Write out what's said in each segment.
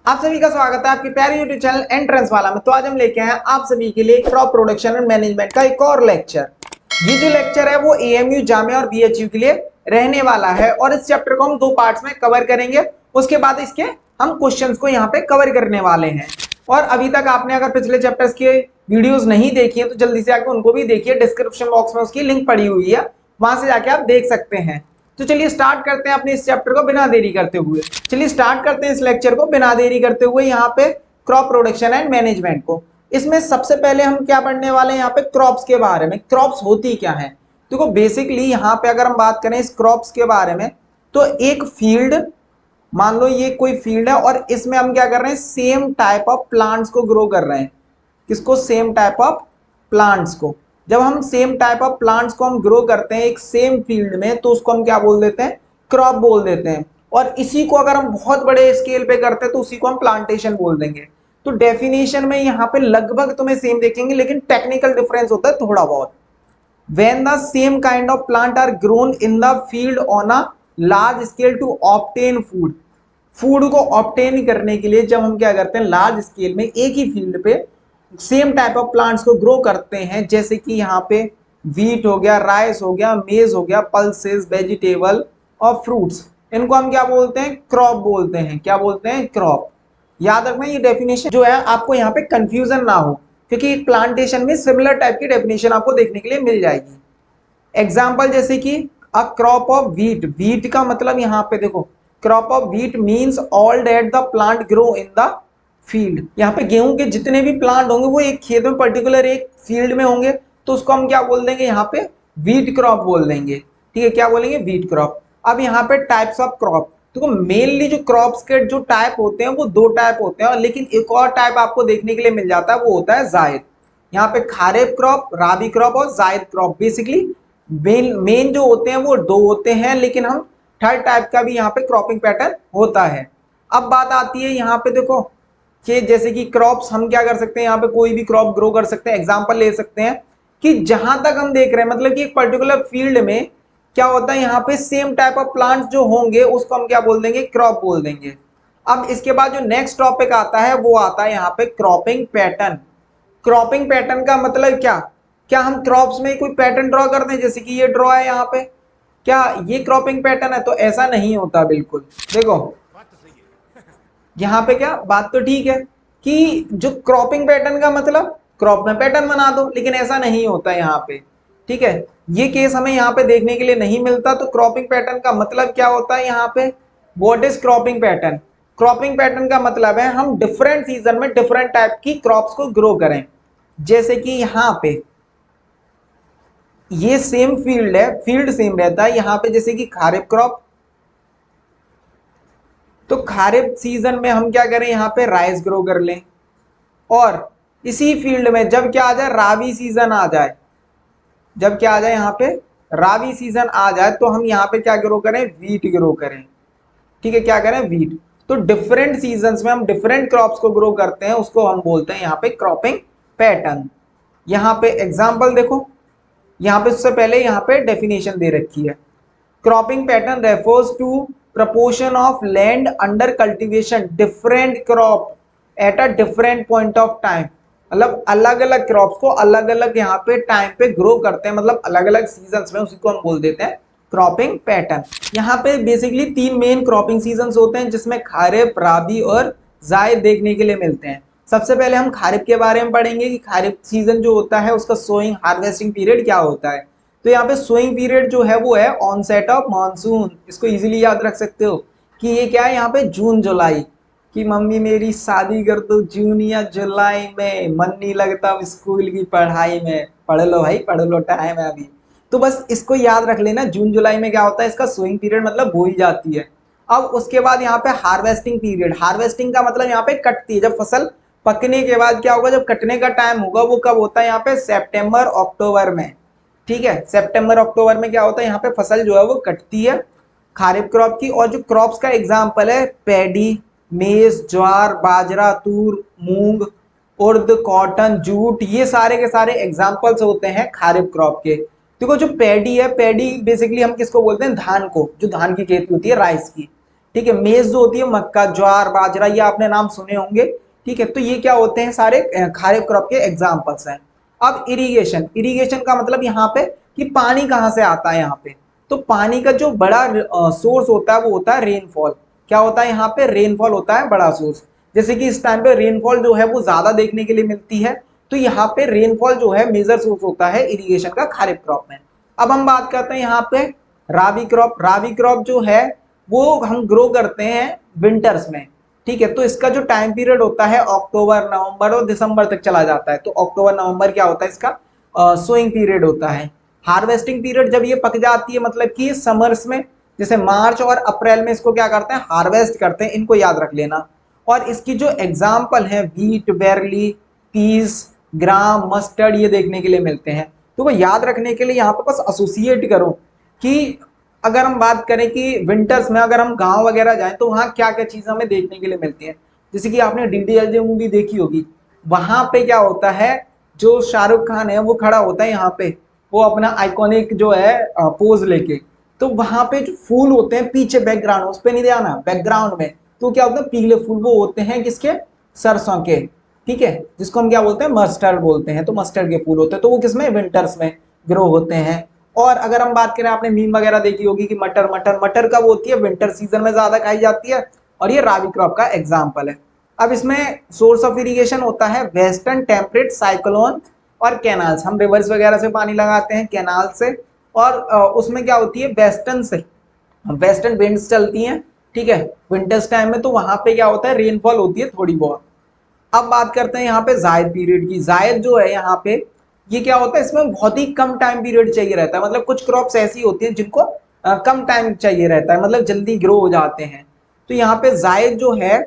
आप सभी का स्वागत है आपके प्यारे यूट्यूब चैनल एंट्रेंस वाला में। तो आज हम लेके आए हैं आप सभी के लिए क्रॉप प्रोडक्शन एंड मैनेजमेंट का एक और लेक्चर। ये जो लेक्चर है वो एएमयू, जामिया और बीएचयू के लिए रहने वाला है और इस चैप्टर को हम दो पार्ट्स में कवर करेंगे। उसके बाद इसके हम क्वेश्चंस को यहाँ पे कवर करने वाले हैं। और अभी तक आपने अगर पिछले चैप्टर्स के वीडियोस नहीं देखी है तो जल्दी से आके उनको भी देखिए, डिस्क्रिप्शन बॉक्स में उसकी लिंक पड़ी हुई है, वहां से जाके आप देख सकते हैं। तो चलिए स्टार्ट करते हैं अपने इस चैप्टर को बिना देरी करते हुए। चलिए स्टार्ट करते हैं इस लेक्चर को बिना देरी करते हुए यहाँ पे क्रॉप प्रोडक्शन एंड मैनेजमेंट को। इसमें सबसे पहले हम क्या पढ़ने वाले हैं यहाँ पे क्रॉप्स के बारे में। क्रॉप्स होती क्या है? देखो बेसिकली यहाँ पे अगर हम बात करें इस क्रॉप्स के बारे में तो एक फील्ड, मान लो ये कोई फील्ड है और इसमें हम क्या कर रहे हैं, सेम टाइप ऑफ प्लांट्स को ग्रो कर रहे हैं। किसको? सेम टाइप ऑफ प्लांट्स को। जब हम सेम टाइप ऑफ प्लांट्स को हम ग्रो करते हैं एक सेम फील्ड में तो उसको हम क्या बोल देते हैं? क्रॉप बोल देते हैं। और इसी को अगर हम बहुत बड़े स्केल पे करते हैं तो उसी को हम प्लांटेशन बोल देंगे। तो डेफिनेशन में यहाँ पे लगभग तुम्हें सेम देखेंगे, लेकिन टेक्निकल डिफरेंस होता है थोड़ा बहुत। When the same kind of plant are grown in the field on a large scale to obtain food, food को ऑब्टेन करने के लिए जब हम क्या करते हैं लार्ज स्केल में एक ही फील्ड पे सेम टाइप ऑफ प्लांट्स को ग्रो करते हैं, जैसे कि यहाँ पे वीट हो गया, राइस हो गया, मेज हो गया, पल्सेस, वेजिटेबल और फ्रूट्स, इनको हम क्या बोलते हैं? क्रॉप बोलते हैं। क्या बोलते हैं? क्रॉप। याद रखना ये डेफिनेशन जो है आपको यहाँ पे कंफ्यूजन ना हो, क्योंकि प्लांटेशन में सिमिलर टाइप की डेफिनेशन आपको देखने के लिए मिल जाएगी। एग्जाम्पल जैसे कि a crop of wheat, wheat का मतलब यहाँ पे देखो, crop of wheat means all that the plant grow in the field. यहाँ पे गेहूं के जितने भी प्लांट होंगे वो एक खेत में पर्टिकुलर एक फील्ड में होंगे, तो उसको हम क्या बोल देंगे? यहाँ पे व्हीट क्रॉप बोल देंगे। ठीक है, क्या बोलेंगे? Wheat crop. अब यहाँ पे टाइप्स ऑफ क्रॉप, देखो मेनली जो क्रॉप्स के जो टाइप होते हैं वो दो टाइप होते हैं, लेकिन एक और टाइप आपको देखने के लिए मिल जाता है, वो होता है जायद। यहाँ पे खारिफ क्रॉप, राबी क्रॉप और जायद क्रॉप। बेसिकली मेन जो होते हैं वो दो होते हैं, लेकिन हम थर्ड टाइप का भी यहाँ पे क्रॉपिंग पैटर्न होता है। अब बात आती है यहाँ पे देखो कि जैसे कि क्रॉप्स हम क्या कर सकते हैं, यहाँ पे कोई भी क्रॉप ग्रो कर सकते हैं। एग्जांपल ले सकते हैं कि जहां तक हम देख रहे हैं, मतलब कि एक पर्टिकुलर फील्ड में क्या होता है, यहाँ पे सेम टाइप ऑफ प्लांट्स जो होंगे उसको हम क्या बोल देंगे? क्रॉप बोल देंगे। अब इसके बाद जो नेक्स्ट टॉपिक आता है वो आता है यहाँ पे क्रॉपिंग पैटर्न। क्रॉपिंग पैटर्न का मतलब क्या? क्या हम क्रॉप्स में कोई पैटर्न ड्रॉ करते हैं, जैसे कि ये ड्रॉ है यहाँ पे, क्या ये क्रॉपिंग पैटर्न है? तो ऐसा नहीं होता बिल्कुल। देखो यहाँ पे क्या बात तो ठीक है कि जो क्रॉपिंग पैटर्न का मतलब क्रॉप में पैटर्न बना दो, लेकिन ऐसा नहीं होता यहाँ पे। ठीक है, ये केस हमें यहाँ पे देखने के लिए नहीं मिलता। तो क्रॉपिंग पैटर्न का मतलब क्या होता है यहाँ पे? What is cropping pattern? Cropping pattern का मतलब है हम डिफरेंट सीजन में डिफरेंट टाइप की क्रॉप्स को ग्रो करें। जैसे कि यहाँ पे ये सेम फील्ड है, फील्ड सेम रहता है। यहाँ पे जैसे कि खारिफ क्रॉप, तो खारिफ सीजन में हम क्या करें, यहाँ पे राइस ग्रो कर लें। और इसी फील्ड में जब क्या आ जाए, राबी सीजन आ जाए, जब क्या आ जाए यहाँ पे राबी सीजन आ जाए, तो हम यहाँ पे क्या ग्रो करें? वीट ग्रो करें। ठीक है, क्या करें? वीट। तो डिफरेंट सीजन्स में हम डिफरेंट क्रॉप्स को ग्रो करते हैं, उसको हम बोलते हैं यहाँ पे क्रॉपिंग पैटर्न। यहाँ पे एग्जाम्पल देखो, यहाँ पे उससे पहले यहाँ पे डेफिनेशन दे रखी है। Cropping pattern refers to proportion of land under cultivation different crop at a different point of time। मतलब अलग अलग क्रॉप्स को अलग अलग यहाँ पे टाइम पे ग्रो करते हैं, मतलब अलग अलग सीजन्स में, उसी को हम बोल देते हैं क्रॉपिंग पैटर्न। यहाँ पे बेसिकली तीन मेन क्रॉपिंग सीजन्स होते हैं, जिसमें खारिफ, राबी और जायद देखने के लिए मिलते हैं। सबसे पहले हम खारिफ के बारे में पढ़ेंगे कि खारिफ सीजन जो होता है उसका सोइंग हार्वेस्टिंग पीरियड क्या होता है। तो यहाँ पे सोइंग पीरियड जो है वो है ऑनसेट ऑफ मानसून। इसको इजीली याद रख सकते हो कि ये क्या है, यहाँ पे जून जुलाई, कि मम्मी मेरी शादी कर दो जून या जुलाई में, मन नहीं लगता स्कूल की पढ़ाई में, पढ़ लो भाई पढ़ लो, टाइम है अभी। तो बस इसको याद रख लेना, जून जुलाई में क्या होता है, इसका सोइंग पीरियड मतलब बोई जाती है। अब उसके बाद यहाँ पे हार्वेस्टिंग पीरियड, हार्वेस्टिंग का मतलब यहाँ पे कटती है, जब फसल पकने के बाद क्या होगा, जब कटने का टाइम होगा वो कब होता है, यहाँ पे सितंबर अक्टूबर में। ठीक है, सितंबर अक्टूबर में क्या होता है, यहाँ पे फसल जो है वो कटती है खारिफ क्रॉप की। और जो क्रॉप्स का एग्जाम्पल है पैडी, मेज, ज्वार, बाजरा, तूर, मूंग, उर्द, कॉटन, जूट, ये सारे के सारे एग्जाम्पल्स होते हैं खारिफ क्रॉप के। देखो जो पैडी है, पैडी बेसिकली हम किसको बोलते हैं, धान को, जो धान की खेती होती है राइस की। ठीक है। मेज जो होती है मक्का, ज्वार, बाजरा, ये आपने नाम सुने होंगे। ठीक है, तो ये क्या होते हैं, सारे खारिफ क्रॉप के एग्जाम्पल्स हैं। अब इरिगेशन, इरिगेशन का मतलब यहाँ पे कि पानी कहाँ से आता है यहाँ पे। तो पानी का जो बड़ा सोर्स होता है वो होता है रेनफॉल। क्या होता है यहाँ पे, रेनफॉल होता है बड़ा सोर्स। जैसे कि इस टाइम पे रेनफॉल जो है वो ज्यादा देखने के लिए मिलती है, तो यहाँ पे रेनफॉल जो है मेजर सोर्स होता है इरिगेशन का खारिफ क्रॉप में। अब हम बात करते हैं यहाँ पे राबी क्रॉप। राबी क्रॉप जो है वो हम ग्रो करते हैं विंटर्स में। ठीक है, तो इसका जो टाइम पीरियड होता है अक्टूबर, नवंबर और दिसंबर तक चला जाता है। तो अक्टूबर नवंबर क्या होता है, इसका सोइंग पीरियड होता है। हार्वेस्टिंग पीरियड जब ये पक जाती है, मतलब कि समर्स में, जैसे मार्च और अप्रैल में इसको क्या करते हैं, हार्वेस्ट करते हैं। इनको याद रख लेना। और इसकी जो एग्जाम्पल है व्हीट, बैरली, पीस, ग्राम, मस्टर्ड, ये देखने के लिए मिलते हैं। तो वो याद रखने के लिए यहाँ पे बस एसोसिएट करो कि अगर हम बात करें कि विंटर्स में अगर हम गांव वगैरह जाएं तो वहाँ क्या क्या चीजें हमें देखने के लिए मिलती हैं। जैसे कि आपने डीडीएलजे मूवी देखी होगी, वहां पे क्या होता है, जो शाहरुख खान है वो खड़ा होता है यहाँ पे, वो अपना आइकॉनिक जो है पोज लेके। तो वहां पे जो फूल होते हैं पीछे बैकग्राउंड, उस पर नहीं ध्यान, बैकग्राउंड में तो क्या होता है, पीले फूल वो होते हैं किसके, सरसों के। ठीक है, जिसको हम क्या बोलते हैं, मस्टर्ड बोलते हैं। तो मस्टर्ड के फूल होते हैं, तो वो किसमें, विंटर्स में ग्रो होते हैं। और अगर हम बात करें, आपने मीम वगैरह देखी होगी कि मटर, मटर, मटर कब होती है, विंटर सीजन में ज्यादा खाई जाती है, और ये राबी क्रॉप का एग्जाम्पल है। अब इसमें सोर्स ऑफ इरिगेशन होता है वेस्टर्न टेम्परेट साइक्लोन और कैनाल्स। हम रिवर्स वगैरह से पानी लगाते हैं, कैनाल से। और उसमें क्या होती है, वेस्टर्न से, वेस्टर्न विंड्स चलती हैं। ठीक है, विंटर्स टाइम में, तो वहां पे क्या होता है, रेनफॉल होती है थोड़ी बहुत। अब बात करते हैं यहाँ पे जायद पीरियड की। जायद जो है यहाँ पे, ये क्या होता है, इसमें बहुत ही कम टाइम पीरियड चाहिए रहता है। मतलब कुछ क्रॉप्स ऐसी होती हैं जिनको कम टाइम चाहिए रहता है, मतलब जल्दी ग्रो हो जाते हैं। तो यहाँ पे जायद जो है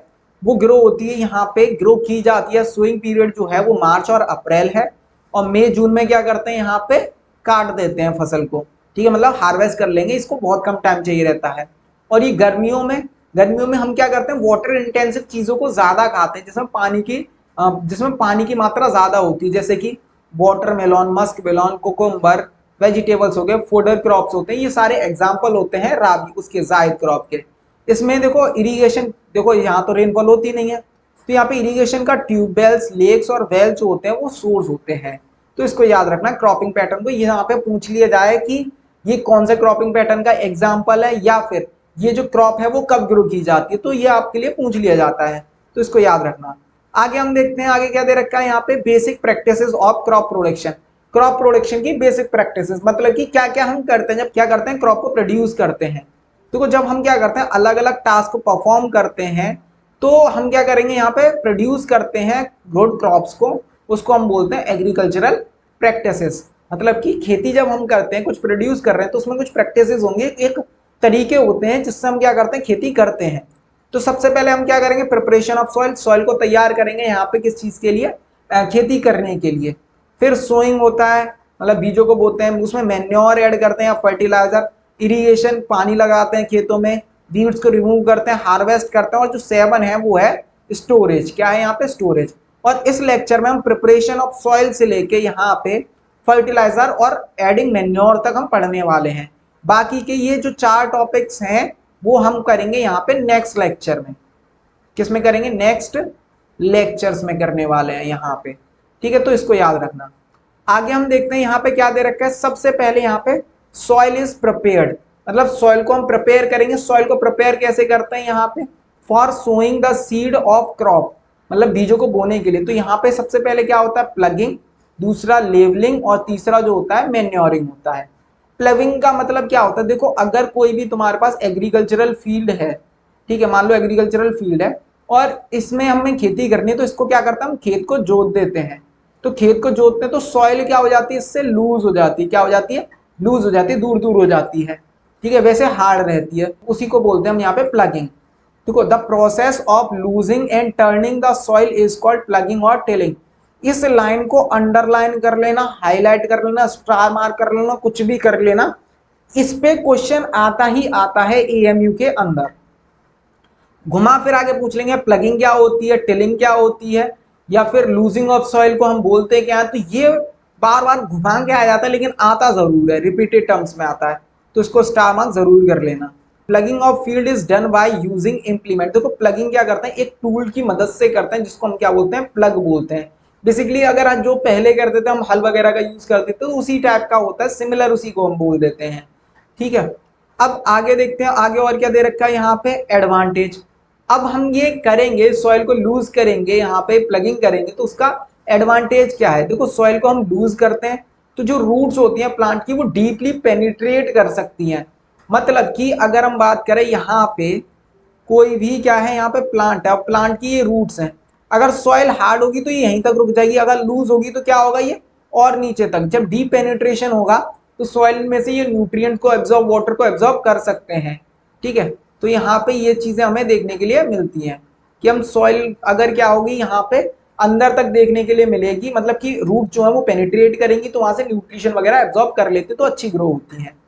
वो ग्रो होती है, यहाँ पे ग्रो की जाती है। स्विंग पीरियड जो है वो मार्च और अप्रैल है। और मई जून में क्या करते हैं, यहाँ पे काट देते हैं फसल को। ठीक है, मतलब हार्वेस्ट कर लेंगे, इसको बहुत कम टाइम चाहिए रहता है। और ये गर्मियों में, गर्मियों में हम क्या करते हैं, वाटर इंटेंसिव चीजों को ज्यादा खाते हैं, जिसमें पानी की मात्रा ज्यादा होती है। जैसे कि वाटरमेलन, मस्क मेलन, कोकोम्बर, वेजिटेबल्स हो गए, फोडर क्रॉप्स होते हैं, ये सारे एग्जाम्पल होते हैं राबी, उसके जायद क्रॉप के। इसमें देखो इरिगेशन, देखो यहाँ तो रेनफॉल होती नहीं है, तो यहाँ पे इरिगेशन का ट्यूबवेल्स, लेक्स और वेल्स जो होते हैं वो सोर्स होते हैं। तो इसको याद रखना, क्रॉपिंग पैटर्न को यहाँ पे पूछ लिया जाए कि ये कौन सा क्रॉपिंग पैटर्न का एग्जाम्पल है, या फिर ये जो क्रॉप है वो कब ग्रो की जाती है, तो ये आपके लिए पूछ लिया जाता है। तो इसको याद रखना। आगे हम देखते हैं, आगे क्या दे रखा है यहाँ पे, basic practices of crop production. Crop production की बेसिक प्रैक्टिसेस मतलब कि क्या क्या हम करते हैं जब क्या करते हैं, क्रॉप को प्रोड्यूस करते हैं। तो जब हम क्या करते हैं, अलग अलग टास्क को परफॉर्म करते हैं, तो हम क्या करेंगे, यहाँ पे प्रोड्यूस करते हैं गुड क्रॉप्स को, उसको हम बोलते हैं एग्रीकल्चरल प्रैक्टिसेस। मतलब कि खेती जब हम करते हैं, कुछ प्रोड्यूस कर रहे हैं, तो उसमें कुछ प्रैक्टिसेस होंगे, एक तरीके होते हैं जिससे हम क्या करते हैं, खेती करते हैं। तो सबसे पहले हम क्या करेंगे, प्रिपरेशन ऑफ सॉइल, सॉइल को तैयार करेंगे यहाँ पे किस चीज के लिए, खेती करने के लिए। फिर सोइंग होता है, मतलब बीजों को बोते हैं, उसमें मैन्योर ऐड करते हैं या फर्टिलाइजर। इरिगेशन, पानी लगाते हैं खेतों में। वीड्स को रिमूव करते हैं, हार्वेस्ट करते हैं। और जो 7 है वो है स्टोरेज। क्या है यहाँ पे, स्टोरेज। और इस लेक्चर में हम प्रिपरेशन ऑफ सॉइल से लेके यहाँ पे फर्टिलाइजर और एडिंग मैन्योर तक हम पढ़ने वाले हैं। बाकी के ये जो 4 टॉपिक्स हैं वो हम करेंगे यहाँ पे नेक्स्ट लेक्चर में। किस में करेंगे, नेक्स्ट लेक्चर्स में करने वाले हैं यहाँ पे। ठीक है, तो इसको याद रखना। आगे हम देखते हैं यहाँ पे क्या दे रखा है। सबसे पहले यहाँ पे सॉइल इज प्रिपेयर्ड, मतलब सॉइल को हम प्रिपेयर करेंगे। सॉइल को प्रिपेयर कैसे करते हैं यहाँ पे, for sowing the seed of crop, मतलब बीजों को बोने के लिए। तो यहाँ पे सबसे पहले क्या होता है, प्लगिंग, दूसरा लेवलिंग, और तीसरा जो होता है मैन्योरिंग होता है। प्लगिंग का मतलब क्या होता है, देखो अगर कोई भी तुम्हारे पास एग्रीकल्चरल फील्ड है, ठीक है, मान लो एग्रीकल्चरल फील्ड है और इसमें हमें खेती करनी है, तो इसको क्या करता है, हम खेत को जोत देते हैं। तो खेत को जोतते हैं तो सॉइल क्या हो जाती है, इससे लूज हो जाती है। क्या हो जाती है, लूज हो जाती है, दूर दूर हो जाती है। ठीक है, वैसे हार्ड रहती है, उसी को बोलते हैं हम यहाँ पे प्लगिंग। देखो, the process of losing and turning the soil is called plugging और टिलिंग। इस लाइन को अंडरलाइन कर लेना, हाईलाइट कर लेना, स्टार मार्क कर लेना, कुछ भी कर लेना। इस पे क्वेश्चन आता ही आता है एएमयू के अंदर। घुमा फिर आगे पूछ लेंगे प्लगिंग क्या होती है, टिलिंग क्या होती है, या फिर लूजिंग ऑफ सॉइल को हम बोलते क्या है। तो ये बार बार घुमा के आ जाता है, लेकिन आता जरूर है, रिपीटेड टर्म्स में आता है। तो इसको स्टार मार्क जरूर कर लेना। Plugging of field is done by using implement. देखो प्लगिंग क्या करते हैं, एक टूल की मदद से करते हैं जिसको हम क्या बोलते हैं, प्लग बोलते हैं। बेसिकली अगर आज जो पहले करते थे हम हल वगैरह का यूज करते थे तो उसी टाइप का होता है, सिमिलर उसी को हम बोल देते हैं। ठीक है, अब आगे देखते हैं, आगे और क्या दे रखा है यहाँ पे, एडवांटेज। अब हम ये करेंगे, सॉइल को लूज करेंगे, यहाँ पे प्लगिंग करेंगे तो उसका एडवांटेज क्या है। देखो सॉइल को हम लूज करते हैं तो जो रूट्स होती हैं प्लांट की वो डीपली पेनिट्रेट कर सकती हैं। मतलब कि अगर हम बात करें यहाँ पे कोई भी क्या है, यहाँ पे प्लांट है, प्लांट की ये रूट्स हैं, अगर सॉइल हार्ड होगी तो ये यहीं तक रुक जाएगी, अगर लूज होगी तो क्या होगा, ये और नीचे तक। जब डीप पेनिट्रेशन होगा तो सॉइल में से ये न्यूट्रिएंट को एब्जॉर्ब, वाटर को एब्जॉर्ब कर सकते हैं। ठीक है, तो यहाँ पे ये चीजें हमें देखने के लिए मिलती हैं कि हम सॉइल अगर क्या होगी यहाँ पे अंदर तक देखने के लिए मिलेगी, मतलब कि रूट जो है वो पेनिट्रेट करेंगी तो वहां से न्यूट्रिशन वगैरह एब्जॉर्ब कर लेते तो अच्छी ग्रो होती है।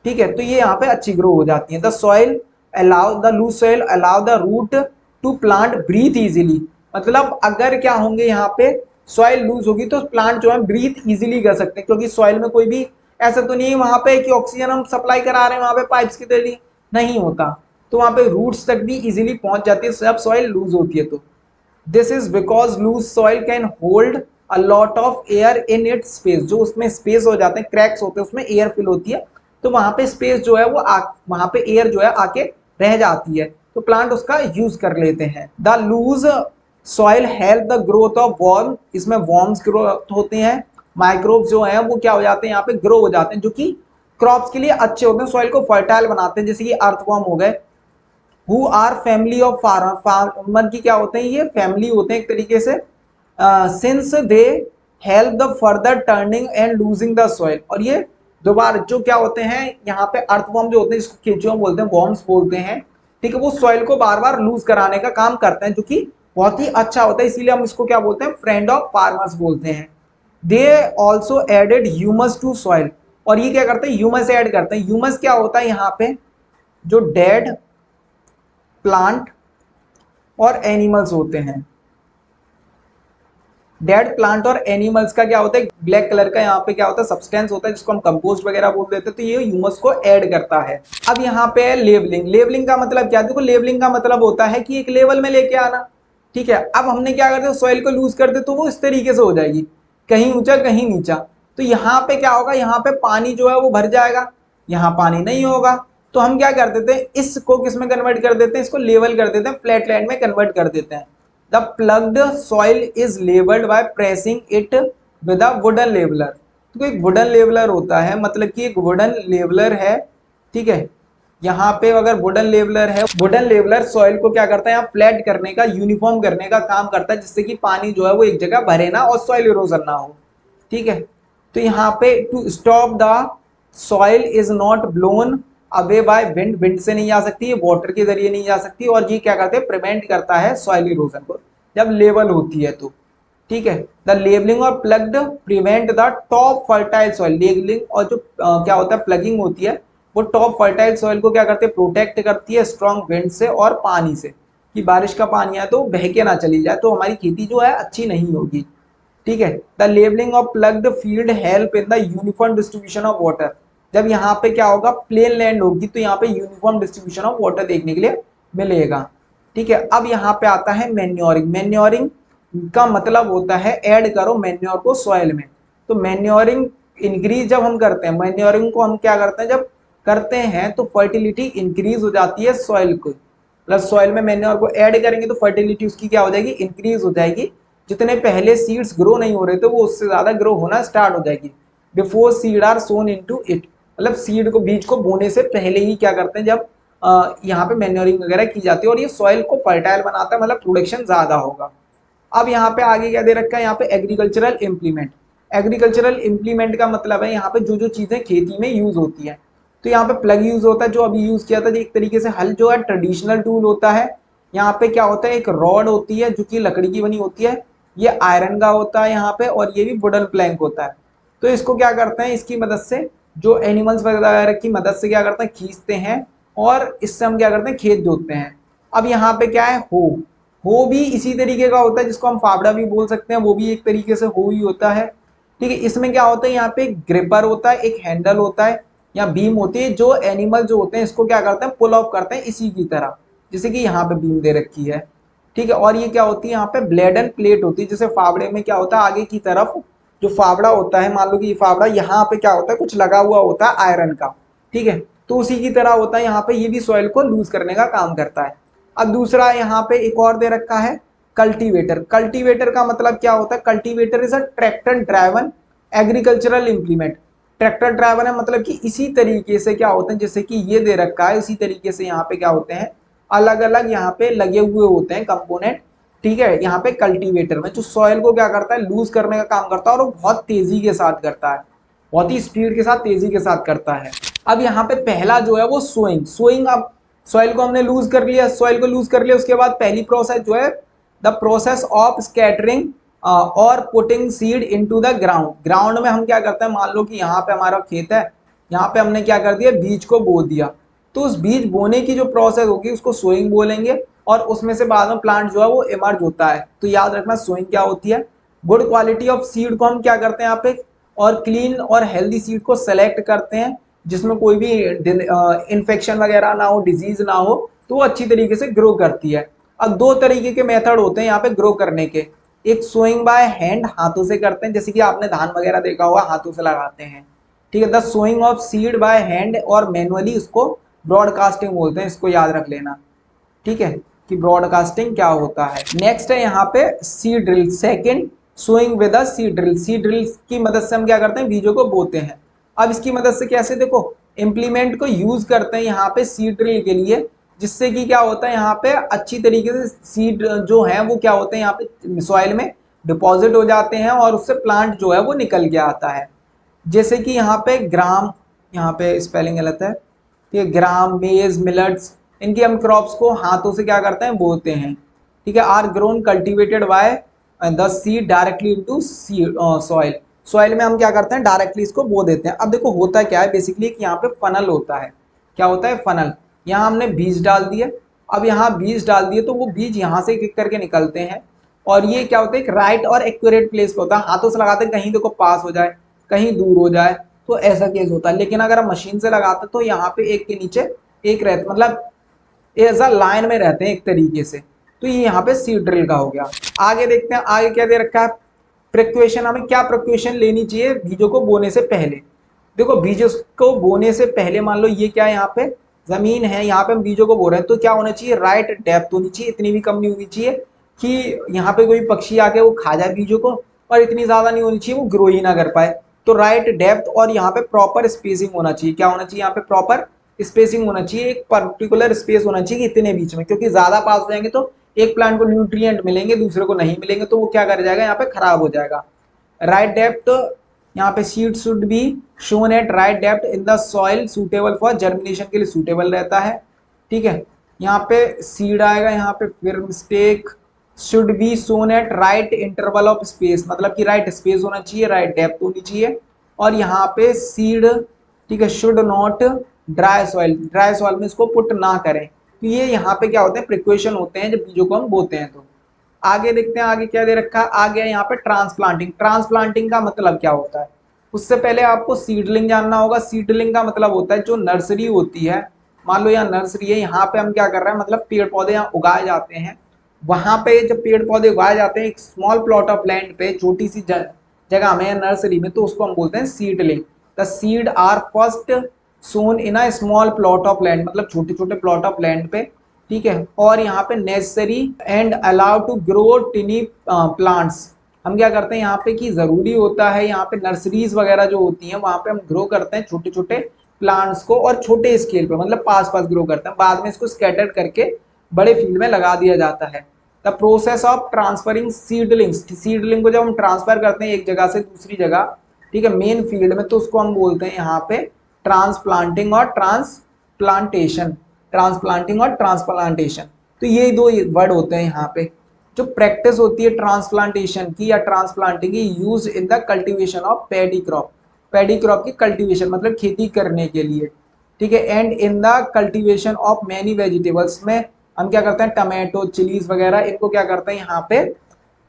ठीक है, तो ये यहाँ पे अच्छी ग्रो हो जाती है। The soil allow the loose soil allow the root to plant breathe easily. मतलब अगर क्या होंगे यहाँ पे सॉइल लूज होगी तो प्लांट जो है ब्रीथ इजीली कर सकते हैं, क्योंकि सॉइल में कोई भी ऐसा तो नहीं है वहां पे कि ऑक्सीजन हम सप्लाई करा रहे हैं वहां पे पाइप्स के जरिए, नहीं होता, तो वहां पे रूट्स तक भी इजीली पहुंच जाती है जब सॉइल लूज होती है। तो this is because loose soil can hold a lot of air in its space. जो उसमें स्पेस हो जाते हैं, क्रैक्स होते हैं, उसमें एयर फिल होती है, तो वहां पे स्पेस जो है वो वहां पे एयर जो है आके रह जाती है, तो प्लांट उसका यूज कर लेते हैं। The loose soil help the growth of worm. इसमें वर्म्स ग्रोथ होते हैं, माइक्रोब्स जो है वो क्या हो जाते हैं यहाँ पे ग्रो हो जाते हैं, जो कि क्रॉप्स के लिए अच्छे होते हैं, सॉइल को फर्टाइल बनाते हैं। जैसे कि अर्थवर्म हो गए, who are family of farmer. Farmer की क्या होते हैं, ये फैमिली होते हैं एक तरीके से, since they help the further turning and losing the soil. और ये दोबारा जो क्या होते हैं यहाँ पे अर्थवर्म जो होते हैं, जिसको केंचुआ बोलते हैं, वॉर्म्स बोलते हैं। ठीक है, वो सॉइल को बार बार लूज कराने का काम करते हैं, जो कि बहुत ही अच्छा होता है, इसीलिए हम इसको क्या बोलते हैं, फ्रेंड ऑफ फार्मर्स बोलते हैं। They also added humus to soil. और ये क्या करते हैं, ह्यूमस ऐड करते हैं। ह्यूमस क्या होता है, यहाँ पे जो डेड प्लांट और एनिमल्स होते हैं, डेड प्लांट और एनिमल्स का क्या होता है, ब्लैक कलर का यहाँ पे क्या होता है सब्सटेंस होता है, जिसको हम कंपोस्ट वगैरह बोल देते हैं, तो ये ह्यूमस को ऐड करता है। अब यहाँ पे है लेवलिंग। लेवलिंग का मतलब क्या है, देखो लेवलिंग का मतलब होता है कि एक लेवल में लेके आना। ठीक है, अब हमने क्या करते, सॉइल को लूज कर दे तो वो इस तरीके से हो जाएगी, कहीं ऊंचा कहीं नीचा। तो यहाँ पे क्या होगा, यहाँ पे पानी जो है वो भर जाएगा, यहाँ पानी नहीं होगा, तो हम क्या कर देते हैं, इसको किस में कन्वर्ट कर देते हैं, इसको लेवल कर देते हैं, फ्लैट लैंड में कन्वर्ट कर देते हैं। The plugged soil is leveled by pressing it with a wooden leveler। तो एक वुडन लेवलर होता है, मतलब कि एक वुडन लेवलर है। ठीक है, यहाँ पे अगर वुडन लेवलर है, वुडन लेवलर सॉइल को क्या करता है, यहाँ फ्लैट करने का, यूनिफॉर्म करने का काम करता है, जिससे कि पानी जो है वो एक जगह भरे ना और सॉइल इरोजन ना हो। ठीक है, तो यहाँ पे to stop the soil is not blown away by wind. Wind से नहीं जा सकती है, वाटर के जरिए नहीं जा सकती, और ये क्या करते हैं, प्रिवेंट करता है सॉइल इरोजन को जब लेवल होती है तो। ठीक है, द लेवलिंग और ploughed prevent the top fertile soil. Levelling और जो क्या होता है प्लगिंग होती है, वो टॉप फर्टाइल सॉइल को क्या करते हैं, प्रोटेक्ट करती है स्ट्रॉन्ग विंड से और पानी से, कि बारिश का पानी है तो बह के ना चली जाए, तो हमारी खेती जो है अच्छी नहीं होगी। ठीक है, the levelling of ploughed field help in the uniform distribution of water. जब यहाँ पे क्या होगा, प्लेन लैंड होगी, तो यहाँ पे यूनिफॉर्म डिस्ट्रीब्यूशन ऑफ वाटर देखने के लिए मिलेगा। ठीक है, अब यहाँ पे आता है मैन्योरिंग। मैन्योरिंग का मतलब होता है ऐड करो मैन्योर को सॉइल में। तो मैन्योरिंग इंक्रीज जब हम करते हैं, मैन्योरिंग को हम क्या करते हैं, जब करते हैं तो फर्टिलिटी इंक्रीज हो जाती है सॉइल को। प्लस सॉइल में मैन्योर को ऐड करेंगे तो फर्टिलिटी उसकी क्या हो जाएगी, इंक्रीज हो जाएगी। जितने पहले सीड्स ग्रो नहीं हो रहे थे वो उससे ज्यादा ग्रो होना स्टार्ट हो जाएगी। Before seed are sown into it, मतलब सीड को, बीज को बोने से पहले ही क्या करते हैं, जब यहाँ पे मैन्योरिंग वगैरह की जाती है, और ये सॉइल को फर्टाइल बनाता है, मतलब प्रोडक्शन ज्यादा होगा। अब यहाँ पे आगे क्या दे रखा है, यहाँ पे एग्रीकल्चरल इम्प्लीमेंट। एग्रीकल्चरल इम्प्लीमेंट का मतलब है यहाँ पे जो जो चीजें खेती में यूज होती है। तो यहाँ पे प्लग यूज होता है, जो अभी यूज किया था, एक तरीके से हल जो है ट्रेडिशनल टूल होता है। यहाँ पे क्या होता है, एक रॉड होती है जो कि लकड़ी की बनी होती है, ये आयरन का होता है यहाँ पे, और ये भी वुडन प्लैंक होता है। तो इसको क्या करते हैं, इसकी मदद से जो एनिमल्स वगैरह की मदद से क्या करते हैं, खींचते हैं, और इससे हम क्या करते हैं, खेत जोतते हैं। अब यहाँ पे क्या है, हो भी इसी तरीके का होता है, जिसको हम फावड़ा भी बोल सकते हैं, वो भी एक तरीके से हो ही होता है। ठीक है, इसमें क्या होता है, यहाँ पे एक ग्रिपर होता है, एक हैंडल होता है, या बीम होती है, जो एनिमल जो होते हैं इसको क्या करते हैं, पुल ऑफ करते हैं इसी की तरह, जैसे कि यहाँ पे बीम दे रखी है, ठीक है। और ये क्या होती है, यहाँ पे ब्लेड एंड प्लेट होती है, जैसे फावड़े में क्या होता है, आगे की तरफ जो फावड़ा होता है, मान लो कि ये फावड़ा, यहाँ पे क्या होता है, कुछ लगा हुआ होता है आयरन का, ठीक है। तो उसी की तरह होता है यहाँ पे, ये भी सॉइल को लूज करने का काम करता है। अब दूसरा यहाँ पे एक और दे रखा है कल्टीवेटर। कल्टीवेटर का मतलब क्या होता है, cultivator is a tractor driven agricultural implement. Tractor driver है मतलब कि इसी तरीके से क्या होते हैं, जैसे कि ये दे रखा है, इसी तरीके से यहाँ पे क्या होते हैं, अलग अलग यहाँ पे लगे हुए होते हैं कंपोनेंट, ठीक है। यहाँ पे कल्टीवेटर में जो सॉइल को क्या करता है, लूज करने का काम करता है, और वो बहुत तेजी के साथ करता है, बहुत ही स्पीड के साथ, तेजी के साथ करता है। अब यहाँ पे पहला जो है वो सोइंग। सोइंग, अब सॉइल को हमने लूज कर लिया, सॉइल को लूज कर लिया, उसके बाद पहली प्रोसेस जो है द प्रोसेस ऑफ स्कैटरिंग और putting seed into the ground. Ground में हम क्या करते हैं, मान लो कि यहाँ पे हमारा खेत है, यहाँ पे हमने क्या कर दिया, बीज को बो दिया, तो उस बीज बोने की जो प्रोसेस होगी उसको सोइंग बोलेंगे, और उसमें से बाद में प्लांट जो है वो इमर्ज होता है। तो याद रखना सोइंग क्या होती है। गुड क्वालिटी ऑफ सीड को हम क्या करते हैं यहाँ पे, और क्लीन और हेल्दी सीड को सेलेक्ट करते हैं, जिसमें कोई भी इन्फेक्शन वगैरह ना हो, डिजीज ना हो, तो वो अच्छी तरीके से ग्रो करती है। अब दो तरीके के मेथड होते हैं यहाँ पे ग्रो करने के। एक सोइंग बाय हैंड, हाथों से करते हैं, जैसे कि आपने धान वगैरह देखा होगा हाथों से लगाते हैं, ठीक है। The sowing of seed by hand और मैनुअली, उसको ब्रॉडकास्टिंग बोलते हैं, इसको याद रख लेना, ठीक है, कि ब्रॉडकास्टिंग क्या होता है। नेक्स्ट है यहाँ पे seed drill. Second, sowing with a seed drill. Seed drill की मदद से हम क्या करते हैं, बीजों को बोते हैं। अब इसकी मदद से कैसे, देखो इम्प्लीमेंट को यूज करते हैं यहाँ पे सीड ड्रिल के लिए, जिससे कि क्या होता है, यहाँ पे अच्छी तरीके से सीड जो है वो क्या होते हैं, यहाँ पे सॉइल में डिपॉजिट हो जाते हैं, और उससे प्लांट जो है वो निकल के आता है। जैसे कि यहाँ पे ग्राम, यहाँ पे स्पेलिंग गलत है, ठीक है, ग्राम, मेज, मिलेट्स, इनकी हम क्रॉप्स को हाथों से क्या करते हैं, बोते हैं, ठीक है। Are grown cultivated by the seed directly into seed soil. Soil में हम क्या करते हैं, डायरेक्टली इसको बो देते हैं। अब देखो होता क्या है बेसिकली, कि यहाँ पे फनल होता है। क्या होता है, फनल। यहाँ हमने बीज डाल दिए, अब यहाँ बीज डाल दिए तो वो बीज यहाँ से क्लिक करके निकलते हैं, और ये क्या होता है, एक राइट और एक्यूरेट प्लेस पे होता है। हाथों से लगाते हैं, कहीं देखो पास हो जाए, कहीं दूर हो जाए, तो ऐसा केस होता है। लेकिन अगर हम मशीन से लगाते तो यहाँ पे एक के नीचे एक रहता, मतलब एज अ लाइन में रहते हैं एक तरीके से। तो ये यहाँ पे सीड ड्रिल का हो गया। आगे देखते हैं, आगे क्या दे रखा है, प्रिक्वेशन। हमें क्या प्रिक्वेशन लेनी चाहिए बीजों को बोने से पहले। देखो बीजों को बोने से पहले मान लो ये क्या है, यहाँ पे जमीन है, यहाँ पे हम बीजों को बो रहे हैं, तो क्या होना चाहिए, राइट डेप्थ होनी चाहिए, इतनी भी कम नहीं होनी चाहिए कि यहाँ पे कोई पक्षी आके वो खा जाए बीजों को, और इतनी ज्यादा नहीं होनी चाहिए वो ग्रो ही ना कर पाए। तो राइट डेप्थ, और यहाँ पे प्रॉपर स्पेसिंग होना चाहिए। क्या होना चाहिए, यहाँ पे प्रॉपर स्पेसिंग होना चाहिए, एक पर्टिकुलर स्पेस होना चाहिए कि इतने बीच में, क्योंकि ज्यादा पास हो जाएंगे तो एक प्लांट को न्यूट्रिएंट मिलेंगे, दूसरे को नहीं मिलेंगे, तो वो क्या कर जाएगा, यहाँ पे खराब हो जाएगा। राइट डेप्थ, यहाँ पे seed should be sown at right depth in the soil suitable for germination, के लिए सूटेबल रहता है, ठीक है। यहाँ पे सीड आएगा, यहाँ पे फिर mistake, should be sown at right interval of space, मतलब कि राइट स्पेस होना चाहिए, राइट डेप्थ होनी चाहिए। और यहाँ पे सीड, ठीक है, should not dry soil, dry soil में इसको पुट ना करें। तो ये यहाँ पे क्या होते हैं, प्रिक्वेशन होते हैं जब बीजों को हम बोते हैं। तो आगे देखते हैं, आगे क्या दे रखा है, आगे यहाँ पे ट्रांसप्लांटिंग। ट्रांसप्लांटिंग का मतलब क्या होता है, उससे पहले आपको सीडलिंग जानना होगा। सीडलिंग का मतलब होता है जो नर्सरी होती है, मान लो यहाँ नर्सरी है, यहाँ पे हम क्या कर रहे हैं, मतलब पेड़ पौधे यहाँ उगाए जाते हैं। वहां पे जब पेड़ पौधे उगाए जाते हैं एक स्मॉल प्लॉट ऑफ लैंड पे, छोटी सी जगह में, नर्सरी में, तो उसको हम बोलते हैं seedling. The seed are first sown in a small plot of land, मतलब छोटे छोटे प्लॉट ऑफ लैंड पे, ठीक है। और यहाँ पे necessary and allow to grow tiny plants. हम क्या करते हैं यहाँ पे कि जरूरी होता है, यहाँ पे नर्सरीज वगैरह जो होती हैं वहां पे हम ग्रो करते हैं छोटे छोटे प्लांट्स को, और छोटे स्केल पे, मतलब पास पास ग्रो करते हैं, बाद में इसको स्कैटर करके बड़े फील्ड में लगा दिया जाता है। The process of transferring seedlings, seedling को जब हम ट्रांसफर करते हैं एक जगह से दूसरी जगह, ठीक है, मेन फील्ड में, तो उसको हम बोलते हैं यहाँ पे ट्रांसप्लांटिंग और ट्रांसप्लांटेशन। ट्रांसप्लांटिंग और ट्रांसप्लांटेशन, तो ये दो वर्ड होते हैं यहाँ पे। जो प्रैक्टिस होती है ट्रांसप्लांटेशन की या ट्रांसप्लांटिंग की, use in the cultivation of paddy crop. Paddy crop की कल्टीवेशन मतलब खेती करने के लिए, ठीक है। And in the cultivation of many vegetables, में हम क्या करते हैं, टमाटो, चिलीज वगैरह, इनको क्या करते हैं यहाँ पे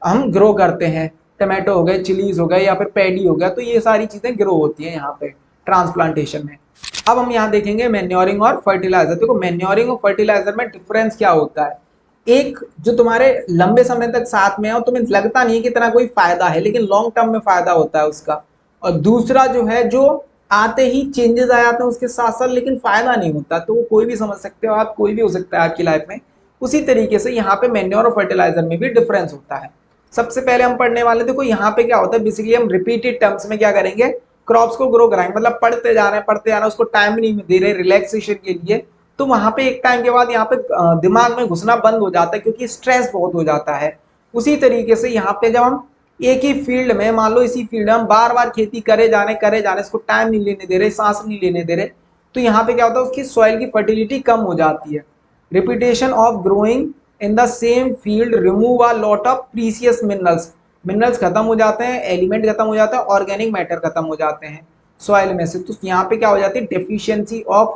हम ग्रो करते हैं। टमाटो हो गए, चिलीज हो गए, या फिर पैडी हो गया, तो ये सारी चीजें ग्रो होती हैं यहाँ पे ट्रांसप्लांटेशन में। अब हम यहाँ देखेंगे मैन्योरिंग और फर्टिलाइजर। देखो मैन्योरिंग और फर्टिलाइजर में डिफरेंस क्या होता है। एक जो तुम्हारे लंबे समय तक साथ में है और तुम्हें लगता नहीं है कि इतना कोई फायदा है, लेकिन लॉन्ग टर्म में फायदा होता है उसका। और दूसरा जो है जो आते ही चेंजेस आ जाते हैं उसके साथ साथ, लेकिन फायदा नहीं होता। तो वो कोई भी समझ सकते हो आप, कोई भी हो सकता है आपकी लाइफ में। उसी तरीके से यहाँ पे मैन्योर और फर्टिलाइजर में भी डिफरेंस होता है। सबसे पहले हम पढ़ने वाले, देखो यहाँ पे क्या होता है, बेसिकली हम रिपीटेड टर्म्स में क्या करेंगे, क्रॉप्स को ग्रो कराएंगे। मतलब पढ़ते जा रहे हैं पढ़ते जा रहे हैं, उसको टाइम नहीं दे रहे रिलैक्सेशन के लिए, तो वहां पे एक टाइम के बाद यहाँ पे दिमाग में घुसना बंद हो जाता है, क्योंकि स्ट्रेस बहुत हो जाता है। उसी तरीके से यहाँ पे जब हम एक ही फील्ड में, मान लो इसी फील्ड में हम बार बार खेती करे जाने इसको टाइम नहीं लेने दे रहे, सांस नहीं लेने दे रहे, तो यहाँ पे क्या होता है, उसकी सॉइल की फर्टिलिटी कम हो जाती है। Repetition of growing in the same field remove a lot of precious minerals. Minerals खत्म हो जाते हैं, एलिमेंट खत्म हो जाता है, ऑर्गेनिक मैटर खत्म हो जाते हैं सॉइल में से। तो यहाँ पे क्या हो जाती है, डेफिशिएंसी ऑफ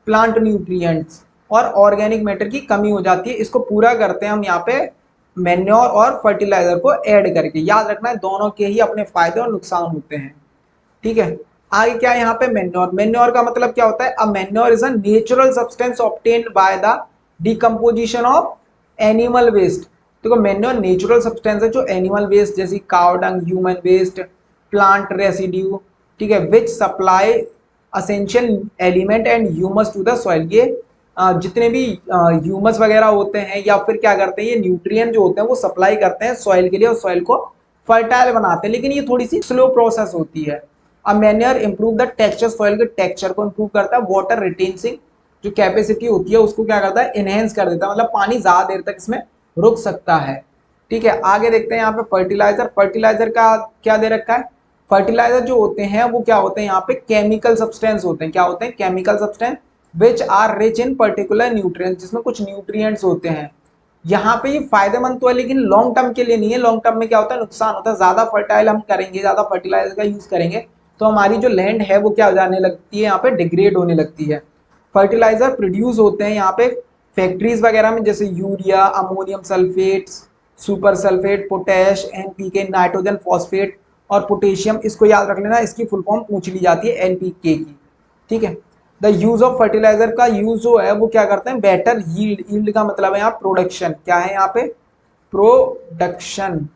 प्लांट न्यूट्रिएंट्स और ऑर्गेनिक मैटर की कमी हो जाती है। इसको पूरा करते हैं हम यहाँ पे मैन्योर और फर्टिलाइजर को ऐड करके। याद रखना है दोनों के ही अपने फायदे और नुकसान होते हैं, ठीक है। आगे क्या है यहाँ पे, मैन्योर। मैन्योर का मतलब क्या होता है, a manure is a natural substance obtained by the decomposition of animal waste. देखो मैन्योर नेचुरल सब्सटेंस है जो एनिमल वेस्ट जैसे cow dung, human waste, plant residue, ठीक है, which supply essential element and humus to the soil. ये जितने भी humus वगैरह होते हैं या फिर क्या करते हैं, ये न्यूट्रिएंट जो होते हैं वो सप्लाई करते हैं सॉइल के लिए और सॉइल को फर्टाइल बनाते हैं, लेकिन ये थोड़ी सी स्लो प्रोसेस होती है। अब manure improve the texture, soil के टेक्सचर को इंप्रूव करता है। वाटर रिटेंसिंग जो कैपेसिटी होती है उसको क्या करता है, एनहेंस कर देता है, मतलब पानी ज्यादा देर तक इसमें रुक सकता है, ठीक है। आगे देखते हैं यहाँ पे फर्टिलाइजर। फर्टिलाइजर का क्या दे रखा है, फर्टिलाइजर जो होते हैं वो क्या होते हैं, यहाँ पे केमिकल सब्सटेंस होते हैं। क्या होते हैं, chemical substance which are rich in particular nutrients, जिसमें कुछ न्यूट्रिएंट्स होते हैं। यहाँ पे ये फायदेमंद तो है लेकिन लॉन्ग टर्म के लिए नहीं है। लॉन्ग टर्म में क्या होता है, नुकसान होता है। ज्यादा फर्टाइल हम करेंगे, ज्यादा फर्टिलाइजर का यूज करेंगे तो हमारी जो लैंड है वो क्या हो जाने लगती है, यहाँ पे डिग्रेड होने लगती है। फर्टिलाइजर प्रोड्यूस होते हैं यहाँ पे फैक्ट्रीज वगैरह में, जैसे urea, ammonium sulphates, super sulphate, potash, NPK, nitrogen phosphate और पोटेशियम। इसको याद रख लेना, इसकी फुल फॉर्म पूछ ली जाती है एनपीके की, ठीक है। द यूज ऑफ फर्टिलाइजर का यूज जो है वो क्या करते हैं, बेटर यील्ड। यील्ड का मतलब है यहाँ प्रोडक्शन। क्या है यहाँ पे, प्रोडक्शन,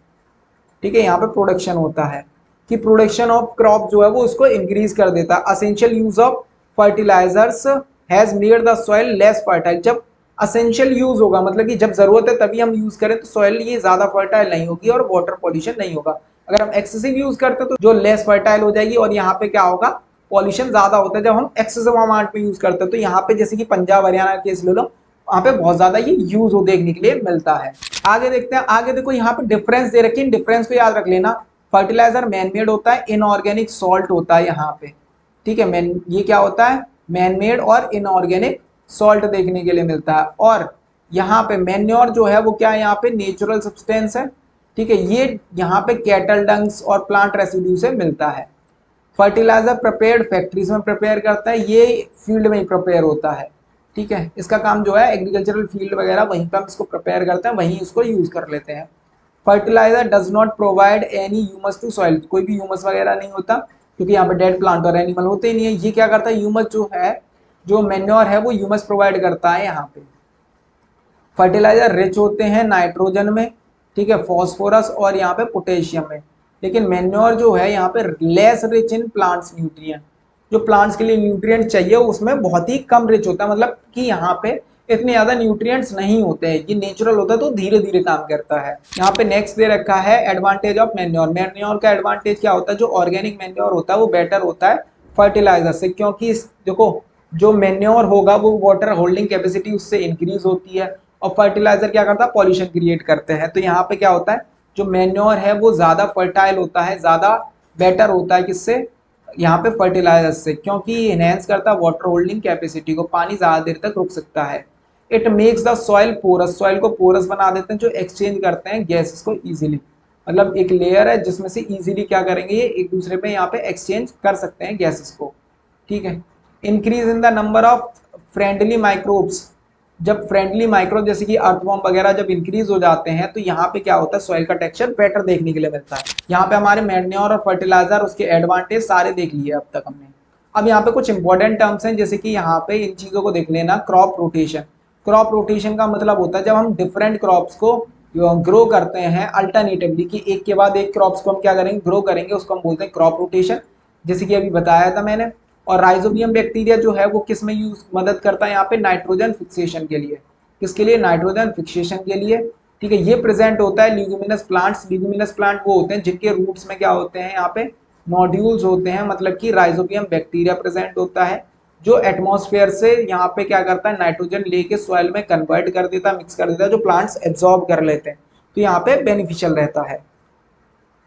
ठीक है। यहाँ पे प्रोडक्शन होता है कि प्रोडक्शन ऑफ क्रॉप जो है वो उसको इंक्रीज कर देता है। Essential use of fertilisers has made the soil less fertile. जब असेंशियल यूज होगा मतलब कि जब जरूरत है तभी हम यूज करें तो सॉइल ये ज्यादा फर्टाइल नहीं होगी और वाटर पॉल्यूशन नहीं होगा। अगर हम एक्सेसिव यूज करते हैं तो जो लेस फर्टाइल हो जाएगी और यहाँ पे क्या होगा, पॉल्यूशन ज्यादा होता है जब हम एक्सेसिव अमाउंट में यूज करते हैं। तो यहाँ पे जैसे कि पंजाब हरियाणा केस ले लो, वहां पे बहुत ज्यादा ये यूज हो देखने के लिए मिलता है। आगे देखते हैं, आगे देखो यहाँ पे डिफरेंस दे रखी है, डिफरेंस को याद रख लेना। फर्टिलाइजर मैनमेड होता है, इनऑर्गेनिक सॉल्ट होता है यहाँ पे, ठीक है। मैन ये क्या होता है, मैनमेड और इनऑर्गेनिक सॉल्ट देखने के लिए मिलता है। और यहाँ पे मैन्योर जो है वो क्या है, यहाँ पे नेचुरल सब्सटेंस है, ठीक है। ये यहाँ पे कैटल डंग्स और प्लांट रेसिड्यू से मिलता है। फर्टिलाइजर प्रिपेयर्ड फैक्ट्रीज में प्रिपेयर करता है, ये फील्ड में ही प्रिपेयर होता है, ठीक है। इसका काम जो है एग्रीकल्चरल फील्ड वगैरह वहीं पर हम इसको प्रिपेयर करते हैं, वहीं इसको यूज कर लेते हैं। Fertiliser does not provide any humus to soil, कोई भी ह्यूमस वगैरह नहीं होता क्योंकि यहाँ पे डेड प्लांट और एनिमल होते ही नहीं है। ये क्या करता है, ह्यूमस जो है, जो मैन्योर है वो ह्यूमस प्रोवाइड करता है यहाँ पे। फर्टिलाइजर रिच होते हैं नाइट्रोजन में, ठीक है, फॉस्फोरस और यहाँ पे पोटेशियम में। लेकिन मैन्योर जो है यहाँ पे less rich in plants nutrient, जो प्लांट्स के लिए न्यूट्रिएंट चाहिए उसमें बहुत ही कम रिच होता है, मतलब कि यहाँ पे इतने ज्यादा न्यूट्रिएंट्स नहीं होते हैं। ये नेचुरल होता है तो धीरे धीरे काम करता है। यहाँ पे नेक्स्ट दे रखा है एडवांटेज ऑफ मैन्योर। मैन्योर का एडवांटेज क्या होता है, जो ऑर्गेनिक मैन्योर होता है वो बेटर होता है फर्टिलाइजर से, क्योंकि देखो जो मैन्योर होगा वो वाटर होल्डिंग कैपेसिटी उससे इंक्रीज होती है और फर्टिलाइजर क्या करता है, पॉल्यूशन क्रिएट करते हैं। तो यहाँ पे क्या होता है, जो मैन्योर है वो ज्यादा फर्टाइल होता है, ज्यादा बेटर होता है किससे, यहाँ पे फर्टिलाइजर से, क्योंकि इनहेंस करता है वाटर होल्डिंग कैपेसिटी को, पानी ज्यादा देर तक रुक सकता है। It makes the soil porous, soil को पोरस बना देते हैं, जो एक्सचेंज करते हैं गैसेस को इजीली। मतलब एक लेयर है जिसमें से इजीली क्या करेंगे, ये एक दूसरे पे यहाँ पे एक्सचेंज कर सकते हैं गैसेस को, ठीक है। Increase in the number of friendly microbes, जब फ्रेंडली माइक्रोब जैसे कि अर्थवॉर्म वगैरह जब इंक्रीज हो जाते हैं तो यहाँ पे क्या होता है, सॉइल का टेक्सचर बेटर देखने के लिए मिलता है। यहाँ पे हमारे मैन्योर और फर्टिलाइजर उसके एडवांटेज सारे देख लिए अब तक हमने। अब यहाँ पे कुछ इंपॉर्टेंट टर्म्स हैं, जैसे कि यहाँ पे इन चीजों को देख लेना। क्रॉप रोटेशन, क्रॉप रोटेशन का मतलब होता है जब हम डिफरेंट क्रॉप्स को ग्रो करते हैं अल्टरनेटिवली, कि एक के बाद एक क्रॉप्स को हम क्या करेंगे, ग्रो करेंगे, उसको हम बोलते हैं क्रॉप रोटेशन, जैसे कि अभी बताया था मैंने। और राइजोबियम बैक्टीरिया जो है वो किस में यूज मदद करता है, यहाँ पे नाइट्रोजन फिक्सेशन के लिए। किसके लिए, नाइट्रोजन फिक्सेशन के लिए। ठीक है, ये प्रेजेंट होता है ल्यूमिनस प्लांट्स। ल्यूमिनस प्लांट वो होते हैं जिनके रूट्स में क्या होते हैं, यहाँ पे नोड्यूल्स होते हैं, मतलब कि राइजोबियम बैक्टीरिया प्रेजेंट होता है, जो एटमॉस्फेयर से यहाँ पे क्या करता है, नाइट्रोजन लेके सॉइल में कन्वर्ट कर देता है, मिक्स कर देता है, जो प्लांट्स एब्जॉर्ब कर लेते हैं, तो यहाँ पे बेनिफिशियल रहता है।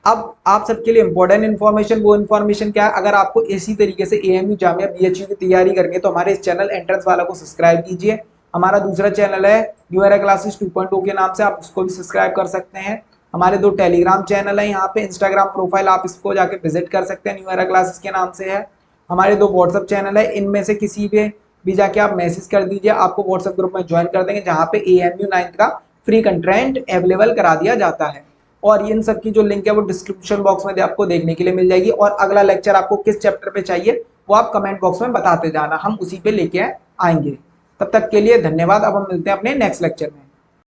अब आप सबके लिए इंपॉर्टेंट इन्फॉर्मेशन, वो इन्फॉर्मेशन क्या है, अगर आपको इसी तरीके से एएमयू जामिया बीएचयू की तैयारी करनी है तो हमारे इस चैनल एंट्रेंस वाला को सब्सक्राइब कीजिए। हमारा दूसरा चैनल है न्यू एरा क्लासेस 2.0 के नाम से, आप उसको भी सब्सक्राइब कर सकते हैं। हमारे 2 टेलीग्राम चैनल है, यहाँ पे इंस्टाग्राम प्रोफाइल आप इसको जाके विजिट कर सकते हैं, न्यू एरा क्लासेस के नाम से है। हमारे 2 व्हाट्सएप चैनल है, इनमें से किसी भी जाके आप मैसेज कर दीजिए, आपको व्हाट्सएप ग्रुप में ज्वाइन कर देंगे, जहाँ पे एएमयू 9 का फ्री कंटेंट अवेलेबल करा दिया जाता है। और इन सब की जो लिंक है वो डिस्क्रिप्शन बॉक्स में आपको देखने के लिए मिल जाएगी। और अगला लेक्चर आपको किस चैप्टर पे चाहिए वो आप कमेंट बॉक्स में बताते जाना, हम उसी पे लेके आएंगे। तब तक के लिए धन्यवाद। अब हम मिलते हैं अपने नेक्स्ट लेक्चर में।